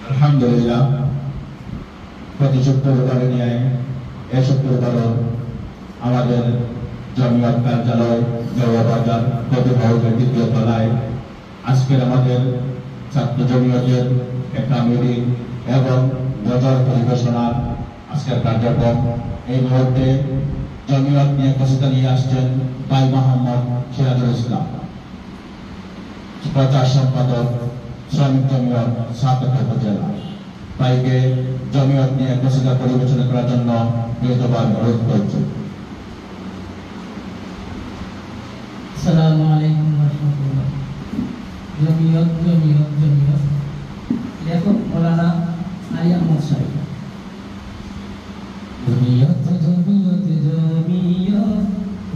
আলহামদুলিল্লাহ প্রতি শুক্রবারে নিয়ে এই শুক্রবারও আমাদের জমিয়ত কার্যালয় জওয়াবাজার প্রতিভাগের দ্বিতীয় তলায় আজকের আমাদের ছাত্র জমিয়তের একটা মিটিং এবং গজল পরিবেশনার আজকের কার্যক্রম। এই মুহূর্তে জমিয়ত নিয়ে কসিদা নিয়ে আসছেন ভাই মোহাম্মদ সিরাজুল ইসলাম, প্রচার সম্পাদক শ্রমিক জমিয়ত সাতক উপজেলা। ভাইকে জমিয়ত নিয়ে কসিদা পরিবেশনা করার জন্য বিনীতভাবে অনুরোধ করছি। আসসালামু আলাইকুম ওয়া রাহমাতুল্লাহ। জমিয়ত জমিয়ত জমিয়ত লেখক মাওলানা আলী আহমদ সাহেব। জমিয়ত জমিয়ত জমিয়ত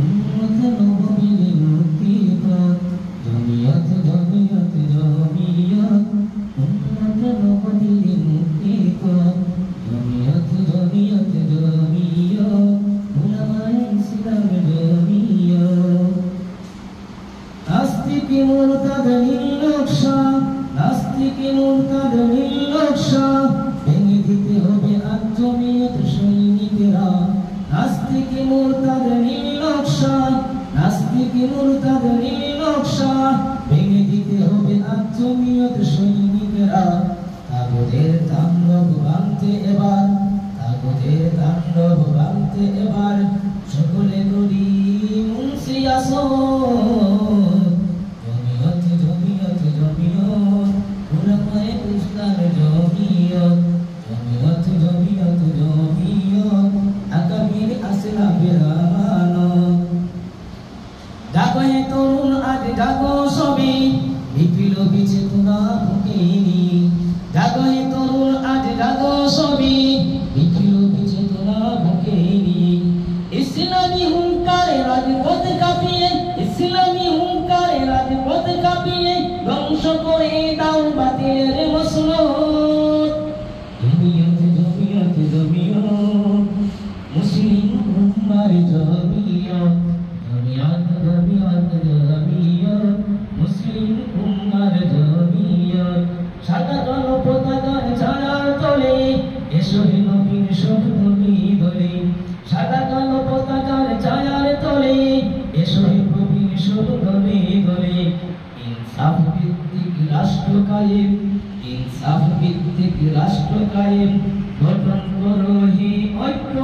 উম্মত নববীর মুক্তিপথ। জমিয়ত জমিয়ত জমিয়ত উম্মত নববীর মুক্তিপথ। জমিয়ত জমিয়ত জমিয়ত উলামায়ে ইসলাম জমিয়ত। নাস্তিক মুরতাদ নির্লক্ষা, নাস্তিক মুরতাদ নির্লক্ষা, ভেঙে দিতে হবে আজ জমিয়ত সৈনিকেরা। নাস্তিক মুরতাদ নির্লক্ষা, নাস্তিক মুরতাদ নির্লক্ষা, ভেঙে দিতে হবে আজ জমিয়ত সৈনিকেরা। তাগুতের তাণ্ডব ভাঙতে এবার, তাগুতের তাণ্ডব ভাঙতে এবার, সকলে করি মুন্সি আসর। জমিয়ত জমিয়ত জমিয়ত উলামায়ে ইসলাম জমিয়ত। জমিয়ত জমিয়ত জমিয়ত আকাবির আসলাফের আমানত। জাগো হে তরুণ আজ জাগো সবে, বিপ্লবী চেতনা ভুকেনি। জাগো হে তরুণ আজ জাগো সবে, বিপ্লবী চেতনা ভুকেনি। ইসলামী হুঙ্কারে রাজপথ কাঁপিয়ে, ইসলামী হুঙ্কারে রাজপথ কাঁপিয়ে, ধ্বংস করে দাও বাতিলের মসনদ। জমিয়ত জমিয়ত জমিয়ত মুসলিম উম্মার জমিয়ত। জমিয়ত জমিয়ত জমিয়ত মুসলিম উম্মার জমিয়ত। সাদা কালো পতাকার ছায়ার তলে এসো হে নবীর সহধর্মী দলে। সাদা কালো পতাকার ছায়ার তলে এসো হে নবীর সহধর্মী দলে। ইনসাফ ভিত্তিক রাষ্ট্র কায়েম, ইনসাফ ভিত্তিক রাষ্ট্র কায়েম, গঠন করো হে ঐক্য